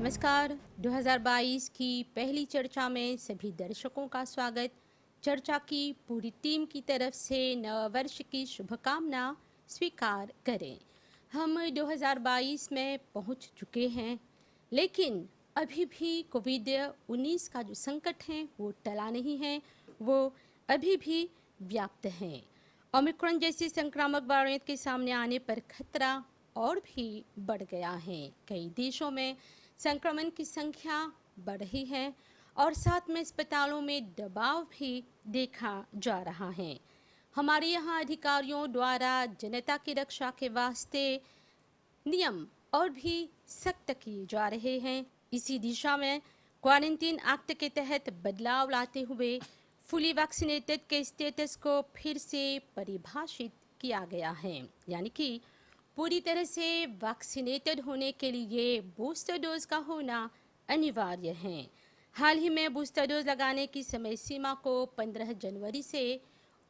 नमस्कार। 2022 की पहली चर्चा में सभी दर्शकों का स्वागत। चर्चा की पूरी टीम की तरफ से नव वर्ष की शुभकामना स्वीकार करें। हम 2022 में पहुंच चुके हैं, लेकिन अभी भी कोविड-19 का जो संकट है वो टला नहीं है, वो अभी भी व्याप्त है। ओमिक्रॉन जैसी संक्रामक वेरिएंट के सामने आने पर खतरा और भी बढ़ गया है। कई देशों में संक्रमण की संख्या बढ़ रही है और साथ में अस्पतालों में दबाव भी देखा जा रहा है। हमारे यहाँ अधिकारियों द्वारा जनता की रक्षा के वास्ते नियम और भी सख्त किए जा रहे हैं। इसी दिशा में क्वारंटीन एक्ट के तहत बदलाव लाते हुए फुली वैक्सीनेटेड के स्टेटस को फिर से परिभाषित किया गया है, यानी कि पूरी तरह से वैक्सीनेटेड होने के लिए बूस्टर डोज का होना अनिवार्य है। हाल ही में बूस्टर डोज लगाने की समय सीमा को 15 जनवरी से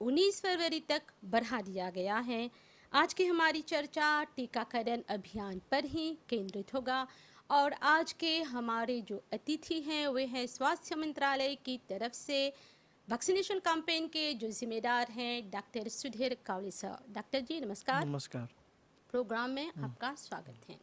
19 फरवरी तक बढ़ा दिया गया है। आज की हमारी चर्चा टीकाकरण अभियान पर ही केंद्रित होगा और आज के हमारे जो अतिथि हैं वे हैं स्वास्थ्य मंत्रालय की तरफ से वैक्सीनेशन कैंपेन के जो जिम्मेदार हैं डॉक्टर सुधीर कावले सर। डॉक्टर जी नमस्कार। नमस्कार। प्रोग्राम में आपका स्वागत है।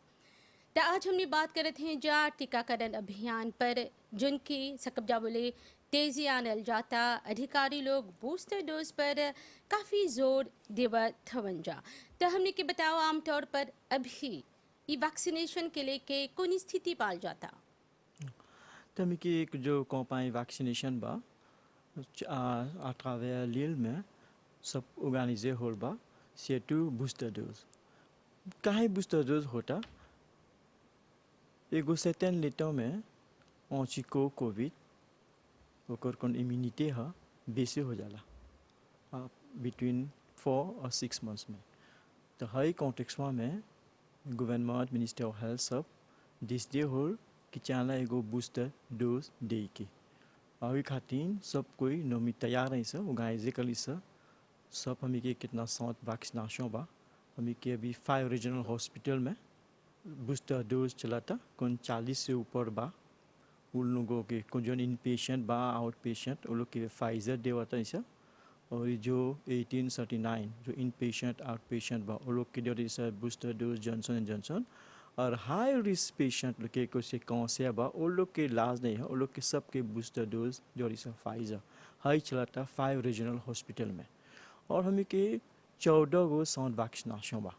तो आज हमने बात कर रहे हैं जा टीकाकरण अभियान पर, जिनकी सकब्जा बोले तेजी आनल जाता अधिकारी लोग बूस्टर डोज पर काफ़ी जोर देवा थवन जा। तो हमने के बताओ आमतौर पर अभी ये वैक्सीनेशन के लेके कौन स्थिति पाल जाता? तमी की एक जो कंपाई वैक्सीनेशन बा à travers l'île में सब ऑर्गेनाइजे होल बा से टू बूस्टर डोज। काहे बूस्टर डोज होता? एगो सर्टेन लेटो में ऑचिको कोविड ओकर कौन इम्यूनिटी है बेसी हो जाला बिटवीन 4 और 6 मंथ्स में। तो हाई कॉन्टेक्स्ट में गवर्नमेंट मिनिस्टर ऑफ हेल्थ सब डिस्डे होल कि चाला एगो बूस्टर डोज दे के अभी खातिर सब कोई नोमी तैयार है सर ऑर्गेनाइजे कर ली सर। सब हमें के कितना साथ वैक्सीनेशन बा हमें के अभी 5 रीजनल हॉस्पिटल में बूस्टर डोज चलाता कौन 40 से ऊपर बा उन लोगों के कौन जो इन पेशेंट बा आउट पेशेंट उन लोग के फाइजर देवाता ऐसा। और जो 1839 जो इन पेशेंट आउट पेशेंट बा उन लोग के जो ऐसा booster dose Johnson and Johnson. और हाई रिस्क पेशेंट लोग के कुछ कौन से बा उन लोग के इलाज नहीं है उन लोग के सबके बूस्टर डोज जो ऐसा फाइजर हाई चलाता 5 रीजनल हॉस्पिटल में। और हमें के 14 गो साउंड वैक्सीनेशन बा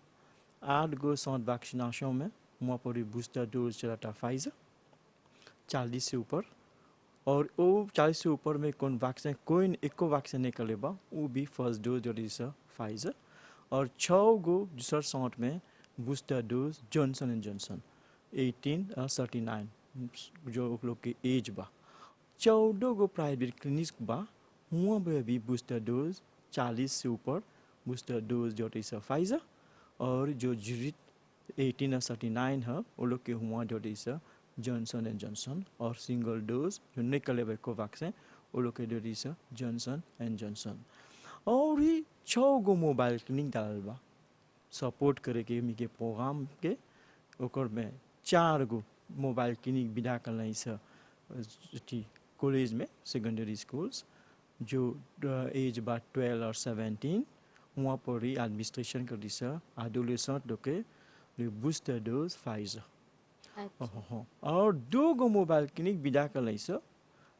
8 गो साउंड वैक्सीनेशन में वहाँ पर बूस्टर डोज चलाता फाइजर 40 से ऊपर। और वो 40 से ऊपर में कौन वैक्सीन कोई एको वैक्सीन नहीं कर बा वो भी फर्स्ट डोज जो है फाइजर। और 6 गो दूसर साउंड में booster dose Johnson and Johnson 18 और 39 जो लोग के एज बा। 14 गो प्राइवेट क्लिनिक बा वहाँ पर भी बूस्टर डोज 40 से ऊपर बूस्टर डोज जो है फाइजर। और जो जुरित 18 और 39 है वो लोग के हुआ जो है जॉनसन एंड जॉनसन। और सिंगल डोज जो नहीं कर ले कोवैक्सीन वो लोग के जो है जॉनसन एंड जॉनसन। और ही 6 गो मोबाइल क्लिनिक डालल बा सपोर्ट करे के मी के प्रोग्राम के ओकर में 4 गो मोबाइल क्लिनिक विदा कर कॉलेज में सेकेंडरी स्कूल्स जो एज बा 12 और 17 वहाँ पर ही एडमिनिस्ट्रेशन कर दी एडोलेसेंट लोग के बूस्टर डोज फाइजर। और 2 गो मोबाइल क्लिनिक विदा कर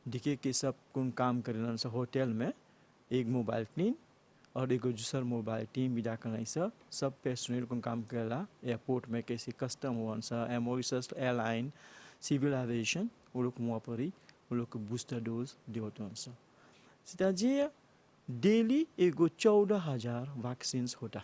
दिखे के सब कौन काम करें होटल में एक मोबाइल क्लिनिक और एगो दूसर मोबाइल टीम विदा कर सब पर्सनल कौन काम करेला एयरपोर्ट में कैसे कस्टम हुआ एमोरिसस एयरलाइन सिविल एविएशन वो लोग वहाँ पर ही वो लोग को बूस्टर डोज देते हैं सीधा जी डेली एगो 14,000 वैक्सीन होता।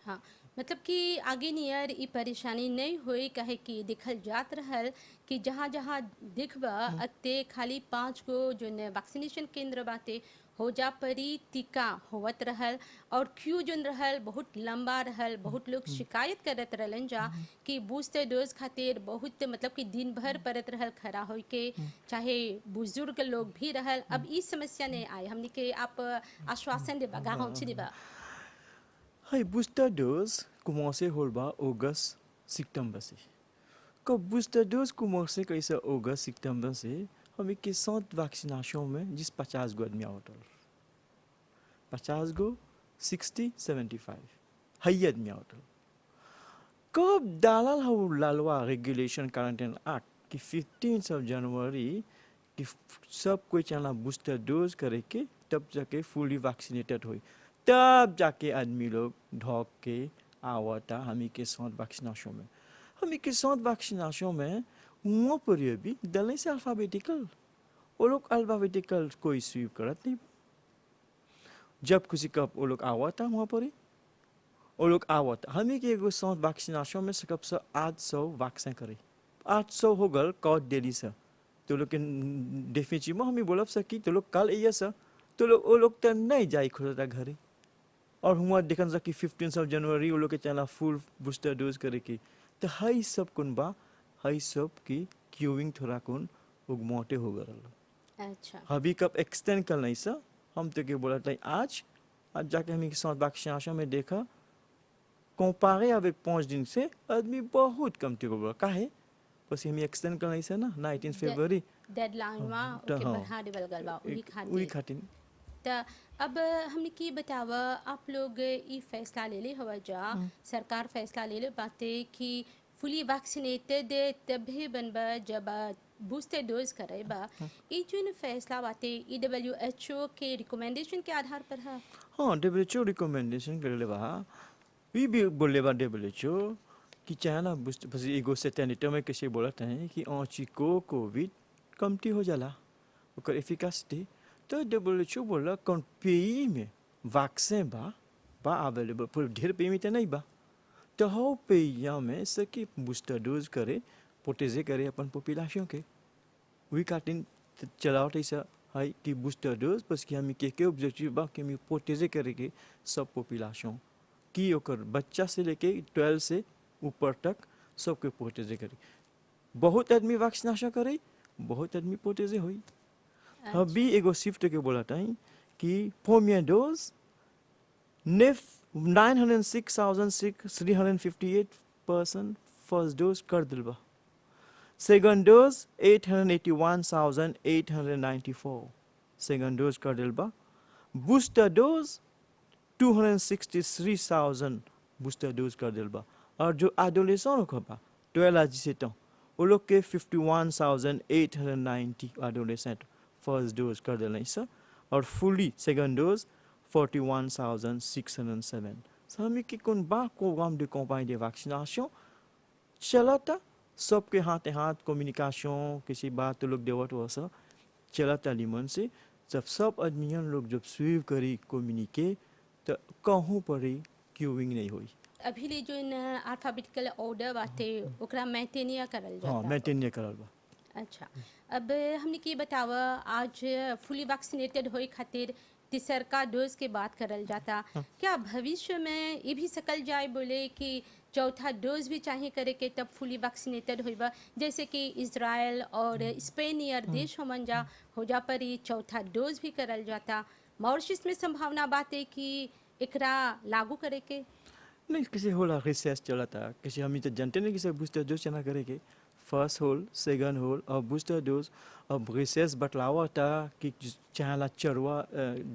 हाँ, मतलब कि आगे नियर ई परेशानी नहीं हुई कहे कि दिखल जात रहल कि जहाँ जहाँ दिखबा अते खाली 5 गो जो वैक्सीनेशन केंद्र बाते हो जा परी टीका होवत रहल और क्यू जोन रहल बहुत लंबा रहल। बहुत लोग शिकायत करत रहलन जा कि बूस्टर डोज खातिर बहुत मतलब कि दिन भर परत रहल खड़ा होई के, चाहे बुजुर्ग लोग भी रहल। अब ई समस्या नहीं आए हमने के आप आश्वासन देबा गाँव छी देबा। हाई बूस्टर डोज commencé होल बा अगस्त सितंबर से को बूस्टर डोज commencé कैसे अगस्त सितंबर से हम के साथ वैक्सीनेशन में जिस 50 गो आदमी आवतल 50 गो 60 75 हई आदमी आवतल कब डालल हो लालवा रेगुलेशन क्वारंटाइन एक्ट कि 15 ऑफ जनवरी कि सब कोई चला बूस्टर डोज करे के तब जाके फुली वैक्सीनेटेड हुई तब जाके आदमी लोग ढोक के आवता हमी के साथ वैक्सीनेशन में हमी के साथ वैक्सीनेशन में वहाँ पर ये भी दलने से अल्फाबेटिकल वो लोग अल्फाबेटिकल कोई स्वीप करत नहीं जब किसी का वो लोग आवता वहाँ पर ही वो लोग आवता हमी के एगो साथ वैक्सीनेशन में सकब से 800 वैक्सीन करे 800 हो गल कौट डेली से तो लोग के डेफिनेटिव में हमें बोलब सकी तो लोग कल ये सा तो लोग वो लोग तो नहीं जाए खुदा घरे और हुआ देखन सकी 15 ऑफ जनवरी वो लोग के चला फुल बूस्टर डोज करे की तो हाई सब कुन बा हाई सब की क्यूइंग थोड़ा कुन उगमोटे हो गल अच्छा अभी कब एक्सटेंड कर नहीं सा हम तो के बोला था आज जाके हम के साथ वैक्सीनेशन में देखा कंपेयर avec 5 दिन से आदमी बहुत कम थे बोला काहे પછી हम एक्सटेंड कर नहीं सा ना 19 फरवरी डेडलाइन में तो ओके हाँ। बढ़ा देवल गल बा वही खातिर खातिर त अब हमने की बतावा आप लोग ई फैसला ले ले हवा जा सरकार फैसला ले ले बाते कि फुली वैक्सीनेटेड तभी बनबा जब बूस्टर डोज करेबा ई जोन फैसला बाते WHO के रिकमेंडेशन के आधार पर है हाँ WHO रिकमेंडेशन कर ले बा वी भी बोले बा WHO कि चाहना बूस्ट बस एगो सेटेनिटर में कैसे बोला था कि ऑची को कोविड कमती हो जाला ओकर एफिकासिटी तो WHO बोला कौन पेई में वैक्सीन बा अवेलेबल पर ढेर पेई में तो नहीं बा तो हो पेया में सकी बूस्टर डोज करे प्रोटेजे करे अपन पॉपुलेशन के वही काटिन चलाओ ऐसा है कि बूस्टर डोज बस कि हम के ऑब्जेक्टिव बा कि हम प्रोटेजे करे के सब पॉपुलेशन की ओकर बच्चा से लेके 12 से ऊपर तक सबके प्रोटेजे करे बहुत आदमी वैक्सीनेशन करे बहुत आदमी प्रोटेजे हुई अभी एगो शिफ्ट के बोला था कि premier dose 906,358 person first dose कर दिल बा सेकंड डोज 881,894 सेकंड डोज कर दिल बा बूस्टर डोज 263,000 बूस्टर डोज कर दिल बा और जो एडोलेसेंट हो बा 12 आज से तो वो लोग के 51,890 एडोलेसेंट फर्स्ट डोज कर दिल नहीं सर और फुली सेकंड डोज 41,607 हमें कि कौन बा programme de campagne de vaccination चला था सबके हाथ हाथ कम्युनिकेशन किसी बात तो लोग देवत हुआ सा चला था लिमन से जब सब आदमियन लोग जब स्वीव करी कम्युनिके तो कहूँ पर ही क्यूइंग नहीं हुई अभी ले जो अल्फाबेटिकल ऑर्डर बाते ओकरा मेंटेन करल जाता हाँ मेंटेन नहीं करल बा अच्छा अब हमने की बतावा आज फुली वैक्सीनेटेड होए खातिर तीसरका डोज के बात करल जाता क्या भविष्य में ये भी सकल जाए बोले कि चौथा डोज भी चाहिए करे के तब फुली वैक्सीनेटेड होइबा जैसे कि इजराइल और स्पेन यार देश हमन जा हो जा पर ही चौथा डोज भी करल जाता मॉरिशस में संभावना बात है कि एकरा लागू करे के नहीं किसी होला रिसर्च चला था किसी हम तो जानते नहीं किसी बूस्टर डोज चना करेंगे फर्स्ट होल सेकंड होल और बूस्टर डोज अब रिसर्च बतलावा था कि चाहला चरवा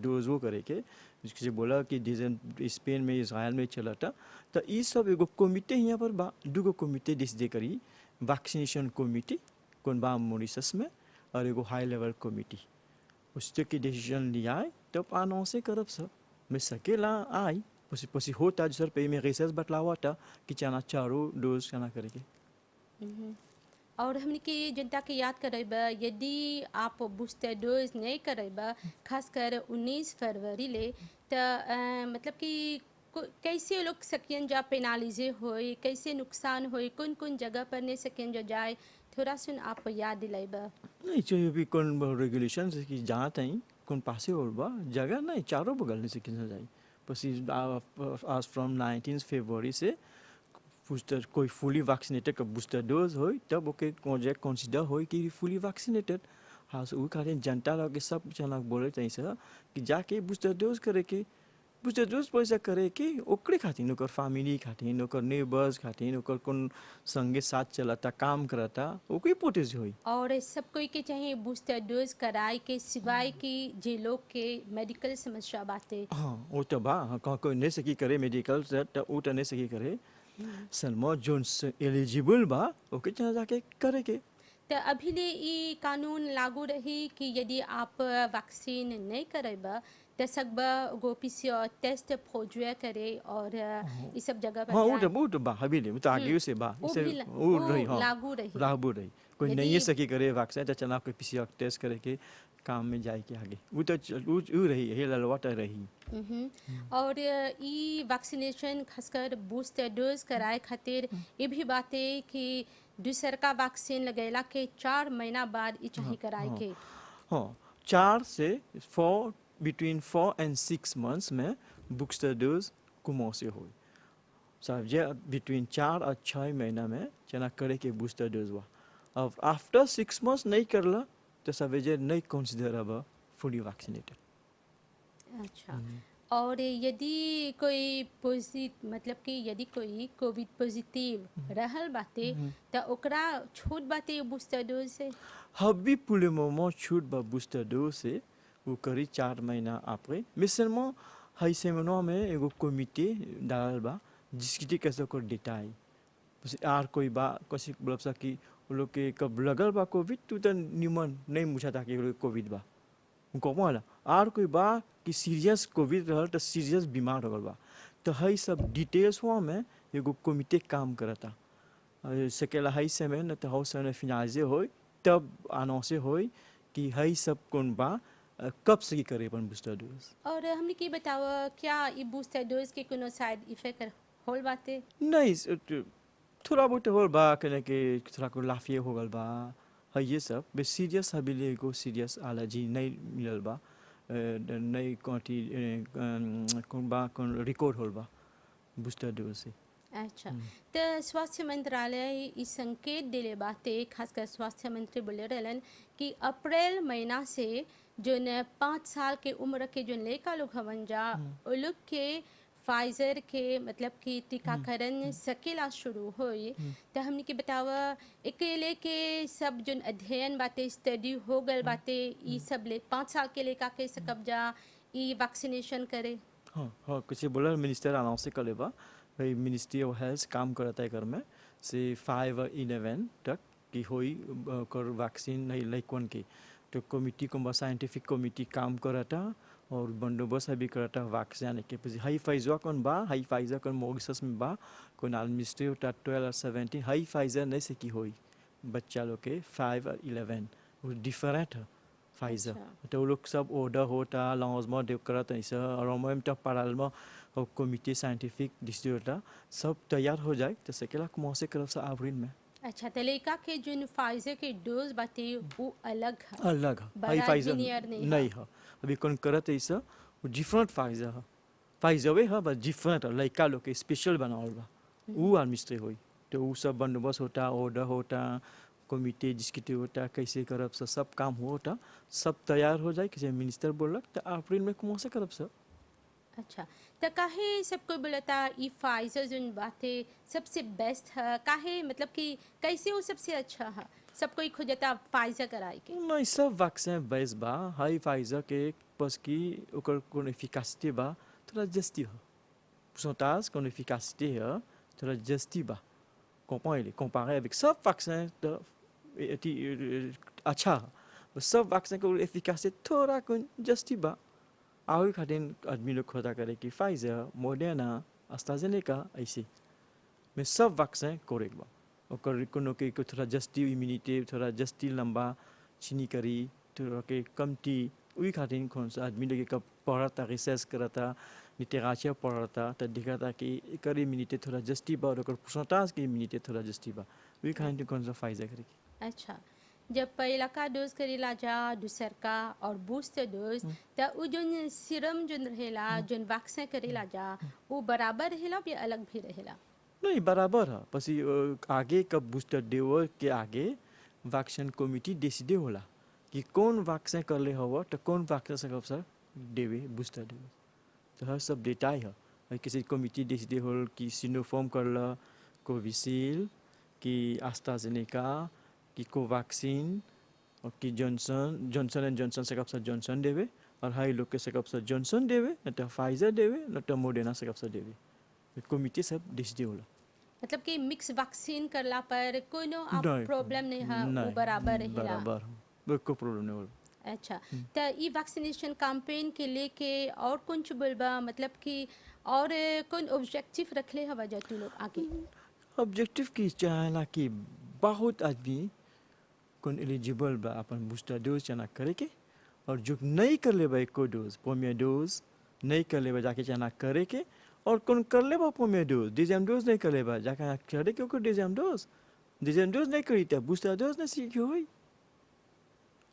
डोज वो करे के जिसे बोला कि स्पेन में इसराइल में चला था तो ये सब एगो कमिटी यहाँ पर बा दूगो कमिटी डिसाइड करी वैक्सीनेशन कमिटी कौन बा मॉरिशस में और एगो हाई लेवल कमिटी उसके की डिसीजन लिया है तब आनो से करब सब में सकेला आई पसी होता जो सर पे में रिसर्च बतलावा था कि चाना चारों डोज चना करेंगे और हमने के जनता के याद करेबा यदि आप बूस्टर डोज नहीं करेबा खासकर 19 फरवरी ले तो मतलब कि कैसे लोग सकियन जा पेनालिजे होए कैसे नुकसान होए कौन कौन जगह पर नहीं सकियन जा जाए थोड़ा सुन आप याद दिलाइबा नहीं चाहिए भी कौन रेगुलेशन से कि जहाँ तई कौन पासे और बा जगह नहीं चारों बगल नहीं से किन जाए पसी आज फ्रॉम 19 फरवरी से बूस्टर कोई फुली वैक्सीनेटेड का बूस्टर डोज हो तब ओके कंसिडर हो कि फुली वैक्सीनेटेड हाँ वो कारण जनता लोग के सब चना बोले चाहिए सर कि जाके बूस्टर डोज करे के बूस्टर डोज पैसा करे कि ओकरे खातिर ओकर फैमिली खातिर ओकर नेबर्स खातिर ओकर कौन संगे साथ चलता काम करता ओकरे पोटेज होई। और सब कोई के चाहे बूस्टर डोज कराए के सिवाय कि जे लोग के मेडिकल समस्या बाटे। हाँ वो तो बा हाँ, कोई नहीं सकी करे मेडिकल से तो वो तो नहीं सकी करे सलमो जोन एलिजिबल बा ओके चला जाके करे के। तो अभी ले ई कानून लागू रही कि यदि आप वैक्सीन नहीं करेबा तो सकबा गो पीसीआर टेस्ट फौजवे करे और इस सब जगह पर हाँ जाए। वो तो बा अभी नहीं वो तो आगे से बा वो इसे भी वो रही हाँ लागू रही। लागू रही कोई यदि- नहीं सकी करे वैक्सीन तो चला कोई पीसीआर टेस्ट करे के काम में जाए के आगे वो तो वो रही है ललवा तो रही। और ई वैक्सीनेशन खासकर बूस्टर डोज कराए खातिर ये भी बात है कि दूसर का वैक्सीन लगेला के 4 महीना बाद ई चाहे कराए के। हाँ 4 से 4 बिटवीन 4 and 6 months में बूस्टर डोज कुमो से हो समझे बिटवीन 4 और 6 महीना में चना करे के बूस्टर डोज हुआ। अब आफ्टर 6 months नहीं करला तो समझे नहीं कंसिडर अब फुली वैक्सीनेटेड। अच्छा और यदि कोई मतलब कि यदि कोई कोविड पॉजिटिव रहल बाते तो ओकरा छूट बाते बूस्टर डोज से। हबी पुले मोमो छूट बा बूस्टर डोज से वो करी 4 महीना आपरे मिसलमो हाई सेमिनो में एगो कमिटी डालल बा जिसकी कैसे को डेटा आई बस आर कोई बा किसी बोलब सा कि वो लोग के कब लगल बा कोविड तो न्यूमन नहीं मुझा था कि कोविड बा उनको बोला आर कोई बा कि सीरियस कोविड रहल तो सीरियस बीमार हो गल बा तो हई सब डिटेल्स हुआ में एगो कमिटी काम करता सकेला हई से में न तो हाउ से फिनाइजे होई तब आनो से होई कि हई सब कौन बा कब से करे अपन बूस्टर डोज। और हमने की बताओ क्या ये बूस्टर डोज के कोनो साइड इफेक्ट होल बाते। नहीं थोड़ा बहुत होल बा कने के थोड़ा को लाफिए हो गल बा है ये सब बे सीरियस हबीले को सीरियस एलर्जी नहीं मिलल बा नहीं कोटी कौन बा कौन रिकॉर्ड होल बा बूस्टर डोज से। अच्छा तो स्वास्थ्य मंत्रालय इस संकेत दिले बाते खासकर स्वास्थ्य मंत्री बोले रहलन कि अप्रैल महीना से जो 5 साल के उम्र के जो लड़का लोग हवन जा वो लोग के फाइजर के मतलब कि टीकाकरण सकेला शुरू होई। तो हमने के बतावा अकेले के सब जो अध्ययन बाते स्टडी हो गल बाते ई सब ले 5 साल के लेका के सकब जा ई वैक्सीनेशन करे। हाँ हाँ कुछ बोला मिनिस्टर अनाउंस कर बा भाई मिनिस्ट्री ऑफ हेल्थ काम करता है घर में से 5 और 11 तक की होई कर वैक्सीन नहीं लाइक के तो कमिटी को साइंटिफिक कमिटी काम करता और बंदोबस्त भी करता वैक्सीन के પછી हाई फाइजर कौन बा हाई फाइजर कौन मॉरिशस में बा कौन एडमिनिस्ट्रेट होता 12 और 17 हाई फाइजर नहीं से की होई बच्चा लोग के 5 और 11 वो डिफरेंट है फाइजर तो वो लोग सब ऑर्डर होता लॉन्च में देव करता ऐसा और मैं तब पैरेलल में और कमिटी साइंटिफिक डिस्ट्रीब्यूटर सब तैयार हो जाए तो सकेला मौसे करब से अप्रैल में। अच्छा तो लड़का के जो फाइजर के डोज बाते वो अलग है। अलग है हाई फाइजर नहीं है अभी कौन करत ऐसा वो डिफरेंट फाइजर है फाइजर वे है बस डिफरेंट है लड़का लोग के स्पेशल बनावल बा वो एडमिनिस्ट्रेट होई तो वो सब बंदोबस्त होता ऑर्डर होता कमिटी जिसकी होता कैसे करब सब काम होता सब तैयार हो जाए किसी मिनिस्टर बोलक तो अप्रैल में कौन से करब सब। अच्छा तो काहे सबको बोलता ई फाइजर जो बातें सबसे बेस्ट है काहे मतलब कि कैसे वो सबसे अच्छा है सब कोई खोजता फाइजर कराए के। नहीं सब वैक्सीन बेस्ट बा हाई फाइजर के बस की ओकर कौन एफिकासिटी बा थोड़ा जस्ती है pourcentage कौन एफिकासिटी है थोड़ा जस्ती बा comparé avec सब वैक्सीन तो अच्छा है सब वैक्सीन को एफिकासिटी थोड़ा कौन जस्ती बा और खातिर आदमी लोग खोदा करे कि फाइजर मॉडर्ना एस्ट्राजेनेका ऐसे में सब वैक्सीन करेक्ट बा और कोनो के थोड़ा जस्ती इम्यूनिटी थोड़ा जस्ती लंबा चीनी करी थोड़ा के कमती वही खातिर कौन सा आदमी लोग कब पढ़ता रिसर्च करता लिटरेचर पढ़ता तो दिखाता कि कर इम्यूनिटी थोड़ा जस्ती बा और परसेंटेज की इम्यूनिटी थोड़ा जस्ती बा वही खातिर कौन सा फाइजर करेगी। अच्छा जब पहला का डोज करेला जा दूसर का और बूस्टर डोज तो वो जो सीरम जो रहेला जो वैक्सीन करेला जा वो बराबर रहेला या अलग भी रहेला। नहीं बराबर है बस आगे कब बूस्टर देव के आगे वैक्सीन कमिटी डिसाइड होला कि कौन वैक्सीन कर ले हवा तो कौन वैक्सीन से कब सर देवे बूस्टर देवे तो हर सब डेटा है किसी कमिटी डिसाइड होल कि सिनोफार्म कर ला कोविशील्ड कि एस्ट्राजेनेका कि कोवैक्सीन और कि जॉनसन एंड जॉनसन से कब जॉनसन देवे और हाई लोग के से कब जॉनसन देवे न तो फाइजर देवे न तो मोडेना से कब देवे कमिटी सब डिसाइड होला मतलब कि मिक्स वैक्सीन करला पर कोनो आप नहीं, प्रॉब्लम नहीं है वो नहीं, बराबर रहेला। बराबर कोई प्रॉब्लम नहीं होला। अच्छा, तो ई वैक्सीनेशन कैंपेन के लेके और कुछ बोलबा मतलब कि और कौन ऑब्जेक्टिव रखले हवा जा तू लोग आगे? ऑब्जेक्टिव की चाहना कि बहुत आदमी कौन एलिजिबल बा अपन बूस्टर डोज चना करे के और जो नहीं कर ले बा एको डोज पोमियो डोज नहीं कर ले बा जाके चना करे के और कौन कर ले बा पोमियो डोज डिजेम डोज नहीं कर ले बा जाके करे के डिजेम डोज नहीं करी तब बूस्टर डोज नहीं सीखी हुई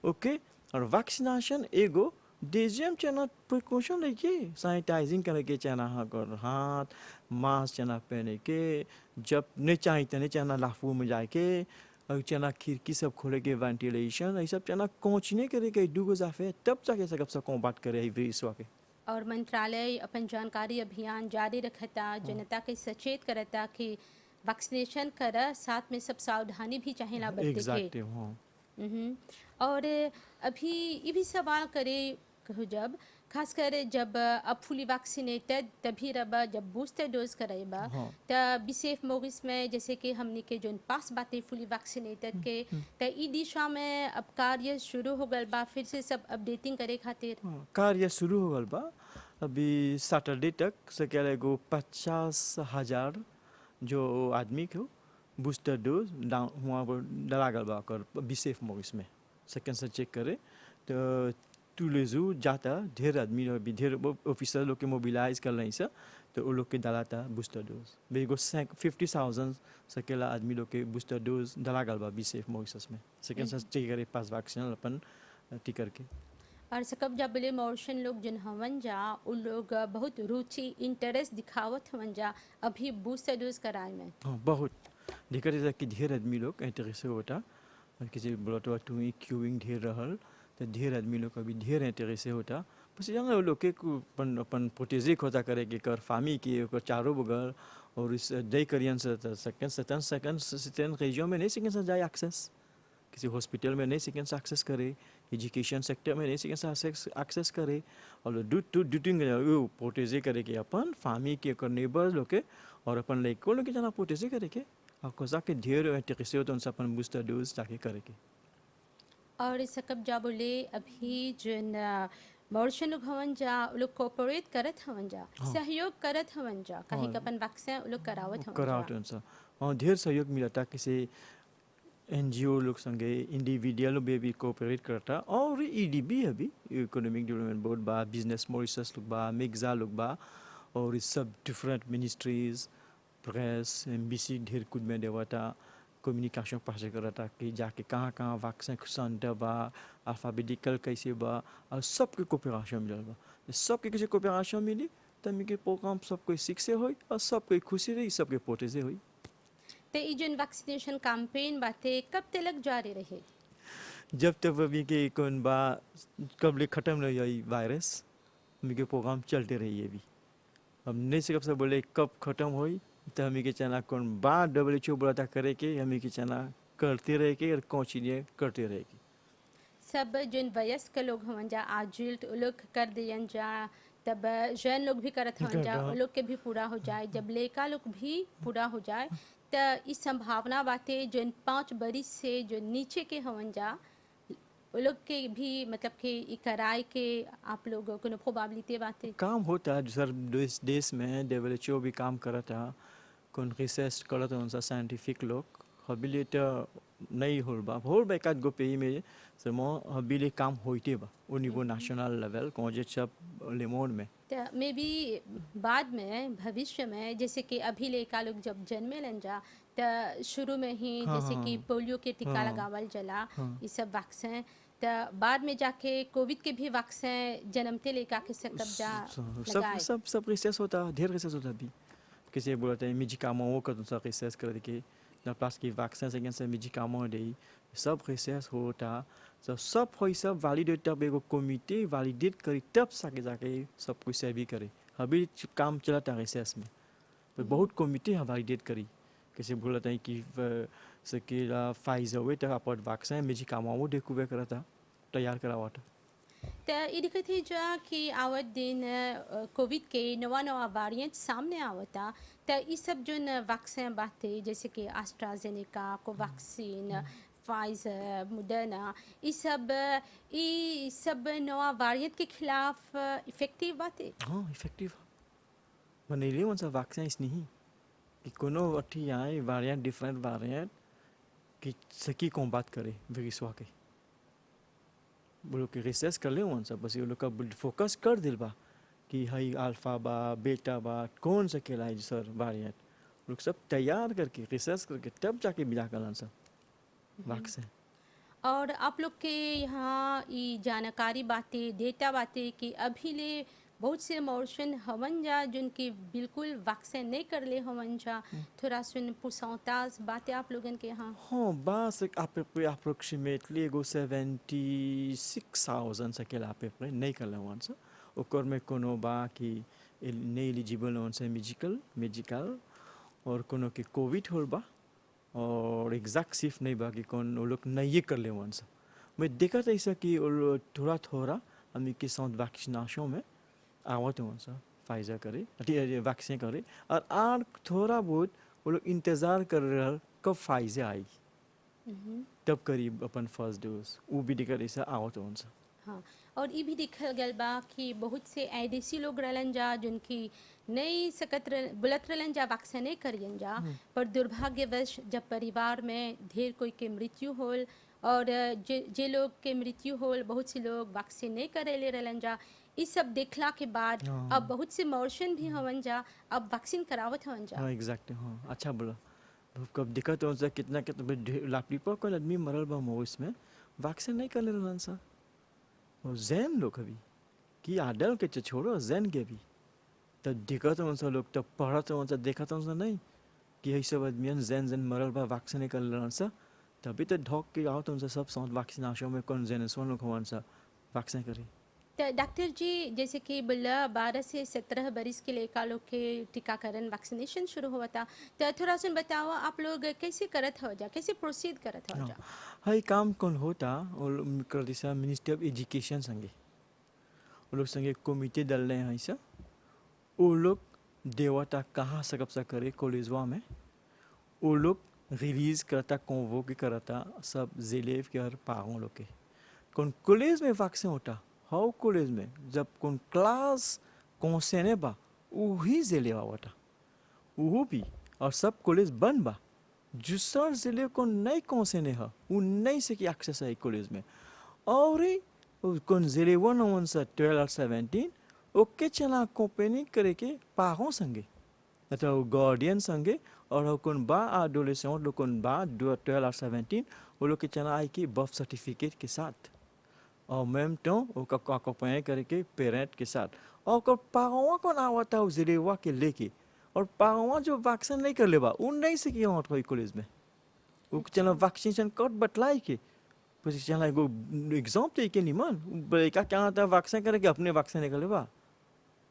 ओके और वैक्सीनेशन एगो डिजेम चना प्रिकॉशन लेके सैनिटाइजिंग करे के चना हाथ मास्क चना पहने के जब नहीं चाहिए तो नहीं चना लाफू में जाके और चना खिड़की सब खोले के वेंटिलेशन ये सब चना कोचने करे के दूगो जाफे तब जाके सब कॉम्बैट करे है वीरस के और मंत्रालय अपन जानकारी अभियान जारी रखता, जनता के सचेत करता कि वैक्सीनेशन कर साथ में सब सावधानी भी चाहेला बरते के। एग्जैक्टली हाँ मम्म। और अभी ये भी सवाल करे कहूँ खासकर जब अब फुली वैक्सीनेटेड तभी रबा जब बूस्टर डोज करेबा हाँ। त बिसेफ मोगिस में जैसे कि हमने के जोन पास बातें फुली वैक्सीनेटेड के त ई दिशा में अब कार्य शुरू हो गल बा फिर से सब अपडेटिंग करे खातिर। हाँ, कार्य शुरू हो गल बा अभी सैटरडे तक से क्या लगो 50,000 जो आदमी को बूस्टर डोज वहाँ पर डला गल बा कर बिसेफ मोगिस में सेकेंड से चेक करे तो tous les jours जाता ढेर आदमी अभी ढेर ऑफिसर लोग के मोबिलाइज कर रही सर तो वो लोग के डाला था बूस्टर डोज बेगो 50,000 सकेला आदमी लोग के बूस्टर डोज डाला गल बा बिसेफ मोगिस में सेकेंड से चेक करे पास वैक्सीन अपन टिकर के और सकब जब बोले मॉरिशन लोग जन हवन जा उन लोग बहुत रुचि इंटरेस्ट दिखावत हवन जा अभी बूस्टर डोज कराए में। हाँ बहुत दिक्कत है कि ढेर आदमी लोग इंटरेस्ट होता और किसी बोला तो तुम्हें क्यूइंग ढेर रहल तो ढेर आदमी लोग अभी ढेर इंटरेस्ट होता बस यहाँ वो लोग के अपन प्रोटेजिक होता करे कि कर फामी की चारों बगल और इस दे करियन से सेकंड रेजियो में नहीं सेकंड से जाए एक्सेस किसी हॉस्पिटल में नहीं सेकंड से एक्सेस करे एजुकेशन सेक्टर में नहीं सेकंड से एक्सेस करे और डूटिंग प्रोटेजे करे कि अपन फामी के नेबर्स लोग के और अपन लड़कों लोग के जना प्रोटेजे करे के आपको जाके ढेर इंटरेस्ट होता उनसे अपन बूस्टर डोज जाके करे के। और सकब जा बोले अभी जन मॉरिशन लोग हवन जा वो लोग कोऑपरेट करत हवन जा सहयोग करत हवन जा कहीं अपन वैक्सीन वो लोग करावत हवन जा हाँ ढेर सहयोग मिलता किसी एनजीओ लोग संगे इंडिविजुअल में भी कोऑपरेट करता और ईडीबी अभी इकोनॉमिक डेवलपमेंट बोर्ड बा बिजनेस मॉरिशस लोग बा मिक्सा लोग बा और इस सब डिफरेंट मिनिस्ट्रीज प्रेस एमबीसी ढेर कुछ में देवता कम्युनिकेशन पास करता कि जाके कहाँ कहाँ वैक्सीन सेंटर बा अल्फाबेटिकल कैसे बा और सबके कोऑपरेशन मिलल बा सबके किसी कोऑपरेशन मिली तब के प्रोग्राम सब कोई सीख से होई और सब कोई खुशी रही सबके पोते से होई। तो ये जन वैक्सीनेशन कैंपेन बातें कब तक जारी रहे? जब तक अभी के कौन बा कब ले खत्म नहीं हुई वायरस हमी के प्रोग्राम चलते रही अभी अब नहीं से कब से बोले कब खत्म हुई तो हमी के चना कौन बा WHO बोला करे के हमी के चना करते रहे के और कौन करते रहेगी। सब जन वयस्क लोग हवन जा आजिल लोग कर दियन जा तब जैन लोग भी करत हवन जा वो लोग के भी पूरा हो जाए जब लेका लोग भी पूरा हो जाए तो इस संभावना बातें जो 5 बरिस से जो नीचे के हवन जा वो लोग के भी मतलब कि कराए के आप लोगों को प्रोबेबिलिटी बातें काम होता है सर देश में WHO भी काम करता कौन रिसर्च करता उनसा साइंटिफिक लोग हबीले तो नहीं होल बा एक आध गो पे में समो हबीले काम होते बा उनिगो नेशनल लेवल कौन सब लेमोन में मे भी बाद में भविष्य में जैसे कि अभी लेका लोग जब जन्मे लन जा तो शुरू में ही जैसे कि पोलियो के टीका लगावल जला ये सब वैक्सीन तो बाद में जाके कोविड के भी वैक्सीन जन्मते लेका के सकब जा लगाए सब रिसर्च होता ढेर रिसर्च होता अभी किसी बोलते हैं मेडिकामों का दूसरा रिसर्च कर के ना प्लस की वैक्सीन से मेडिकामों दे सब रिसर्च होता सब हो सब वैलिडेट तब एगो कमिटी वैलिडेट करी तब सके जाके सब कुछ भी करे अभी काम चलाता है रिसर्च में, पर बहुत कमिटी है वैलिडेट करी कैसे बोला था कि सकेला फाइजर वे तक अपॉट वैक्सीन में जी काम वो देखुवे करा था तैयार करा हुआ था। त ई दिखत ही जा कि आवत दिन कोविड के नवा नवा वेरिएंट सामने आवता त ई सब जो वैक्सीन बाते जैसे कि एस्ट्राजेनेका कोवैक्सीन फाइजर मोडर्ना ई सब नवा वेरिएंट के खिलाफ इफेक्टिव बाते। हाँ इफेक्टिव मने लिए वन सा वैक्सीन इस नहीं कि कोनो अठी आए वेरिएंट डिफरेंट वेरिएंट कि सकी कॉम्बैट करे विरिसवा के वो लोग के रिसर्च कर ले वन सा बस ये लोग का फोकस कर दिल बा कि हाई अल्फा बा बेटा बा कौन सा केला है सर वेरिएंट लोग सब तैयार करके रिसर्च करके तब जाके मिला कर सर वैक्सीन। और आप लोग के यहाँ ये जानकारी बातें डेटा बातें कि अभी ले बहुत से मॉर्शन हवन जा जिनके बिल्कुल वैक्सीन नहीं कर ले हवन जा थोड़ा सुन पुसौताज बातें आप लोगन के यहाँ। हाँ बस अप्रोक्सीमेटली एगो 76,000 से केला पे नहीं कर ले वन सा ओकर में कोनो बा कि नहीं एलिजिबल वन से मेडिकल और कोनो के कोविड होल बा और एग्जैक्ट सिर्फ नहीं बा कि कौन वो लोग नहीं कर ले वन सा मैं देखा था ऐसा कि थोड़ा थोड़ा हमें के साथ वैक्सीनेशन में आवत वन सा फाइजर करे वैक्सीन करे और आर थोड़ा बहुत वो लोग इंतज़ार कर रहा कब फाइजर आई तब करीब अपन फर्स्ट डोज वो भी देखा ऐसा आवत वन सा। हाँ और ये भी देखल गल बा कि बहुत से ऐसी लोग रहलन जा जिनकी नहीं बुलत रहलन जा वैक्सीन नहीं करियन जा पर दुर्भाग्यवश जब परिवार में ढेर कोई के मृत्यु होल और जे लोग के मृत्यु होल बहुत से लोग वैक्सीन नहीं करेले रहलन जा इस सब देखला के बाद अब बहुत से मॉर्शन भी हवन जा अब वैक्सीन करावत हवन जा। हाँ एग्जैक्टली हाँ अच्छा बोला कब दिक्कत हो सा कितना लापली पर कोई आदमी मरल बा मोइस में वैक्सीन नहीं कर ले रहलन सा और जैन लोग अभी कि आडल के छोड़ो जैन के भी तब दिक्कत हो सा लोग तब पढ़त हो सा देखत हो सा नहीं कि यही सब आदमी जैन मरल बा वैक्सीन नहीं कर ले रहलन सा तभी तो ढोक के आओ तो उनसे सब साथ वैक्सीनेशन में कौन जेनसवन लोग हवन सा वैक्सीन करे। तो डॉक्टर जी जैसे कि बोला 12 से 17 बरिस के लड़का लोग के टीकाकरण वैक्सीनेशन शुरू हुआ था तो थोड़ा सा बताओ आप लोग कैसे करत हो जा कैसे प्रोसीड करत हो जा। हाई काम कौन होता और कर दिशा मिनिस्ट्री ऑफ एजुकेशन संगे वो लोग संगे कमिटी डाल रहे हैं ऐसा वो लोग देवता कहाँ सकब सा करे कॉलेजवा में वो लोग रिलीज करता कॉन्वोक करता सब जिले के हर पागों लोग के कौन कॉलेज में वैक्सीन होता हाउ कॉलेज में जब कौन क्लास कौन से ने बा वही जिले होता वो भी और सब कॉलेज बंद बा दूसर जिले को नहीं कौन से ने है वो नहीं से कि एक्सेस है कॉलेज में और कौन जिले 1 से 12 और 17 ओके चला कंपनी करे के पागों संगे मतलब गार्डियन संगे और कौन बा एडोलेसेंट लोग कौन बा 12 और 17 वो लोग के चला आई कि बर्थ सर्टिफिकेट के साथ और मैम तो वो कंपेयर करके पेरेंट के साथ और पागवा कौन आवता है जिलेवा के लेके और पागवा जो वैक्सीन नहीं कर ले बा उन नहीं से किया कोई कॉलेज में वो चला वैक्सीनेशन कार्ड बतलाई के પછી चला एगो एग्जाम तो के निमन का क्या आता है वैक्सीन करके अपने वैक्सीन निकल ले बा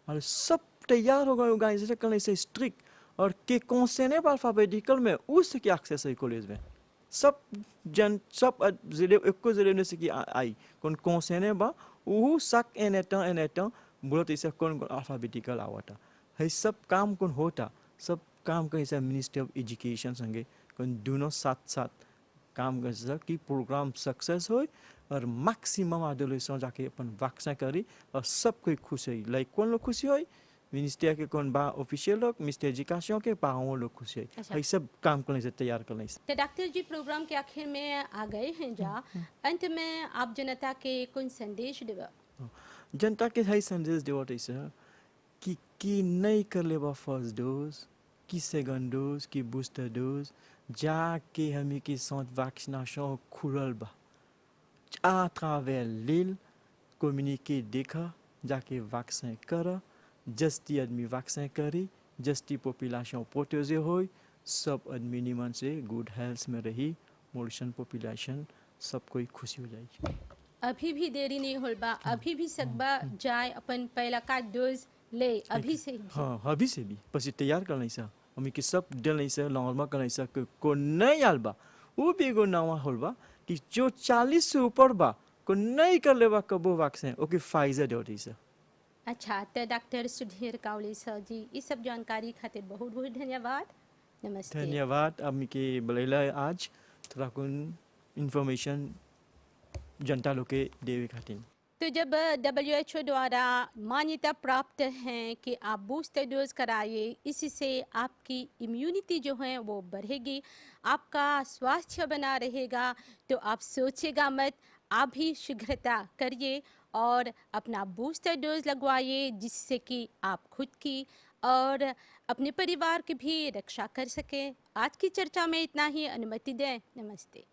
और सब तैयार होगा ऑर्गेनाइजेशन करने से स्ट्रिक्ट और के कौन से ने अल्फाबेटिकल में उस की एक्सेस है कॉलेज में सब सब जिले एक जिले में से की आई कौन से ने बा वो सक एनेटा बोलते इसे कौन अल्फाबेटिकल आवता है सब काम कौन होता सब काम का हिसाब मिनिस्ट्री ऑफ एजुकेशन संगे कौन दोनों साथ साथ काम कर सक कि प्रोग्राम सक्सेस हो और मैक्सिमम एडोलेसेंट जाके अपन वैक्सीन करी और सब कोई खुश है लाइक कौन लोग खुशी हो मिनिस्ट्री के कौन बा ऑफिशियल लोग मिनिस्ट्री एजुकेशन के पाओ लोग खुश है ये सब काम करने से तैयार करने से। तो डॉक्टर जी प्रोग्राम के आखिर में आ गए हैं जा अंत में आप जनता के कौन संदेश देवा जनता के है संदेश देवा कि नहीं कर लेबा फर्स्ट डोज की सेकंड डोज की बूस्टर डोज जाके हमें के साथ वैक्सीनेशन खुलल बा à travers l'île communiquer देखा जाके वैक्सीन करा जस्ती आदमी वैक्सीन करी जस्ती पॉपुलेशन प्रोटेजे हो सब आदमी निमन से गुड हेल्थ में रही मॉरिशन पॉपुलेशन सब कोई खुशी हो जाएगी। अभी भी देरी नहीं होल बा अभी भी सकबा जाए अपन पहला का डोज ले अभी से भी। हाँ अभी से भी पसी तैयार कर नहीं सा हमें कि सब डल नहीं सा नॉर्मल कर नहीं सा को नहीं आल बा वो भी एगो नवा होल बा कि जो 40 से ऊपर बा को नहीं कर लेबा कबो वैक्सीन ओके फाइजर दे दी सा। अच्छा, तो डॉक्टर सुधीर कावले सर जी इस सब जानकारी खातिर बहुत बहुत धन्यवाद। नमस्ते। धन्यवाद हमें के बोलेला आज थोड़ा कुन इन्फॉर्मेशन जनता लोग के देवे खातिर। तो जब WHO द्वारा मान्यता प्राप्त है कि आप बूस्टर डोज कराइए, इससे आपकी इम्यूनिटी जो है वो बढ़ेगी, आपका स्वास्थ्य बना रहेगा, तो आप सोचिएगा मत, आप भी शीघ्रता करिए और अपना बूस्टर डोज लगवाइए, जिससे कि आप खुद की और अपने परिवार की भी रक्षा कर सकें। आज की चर्चा में इतना ही, अनुमति दें। नमस्ते।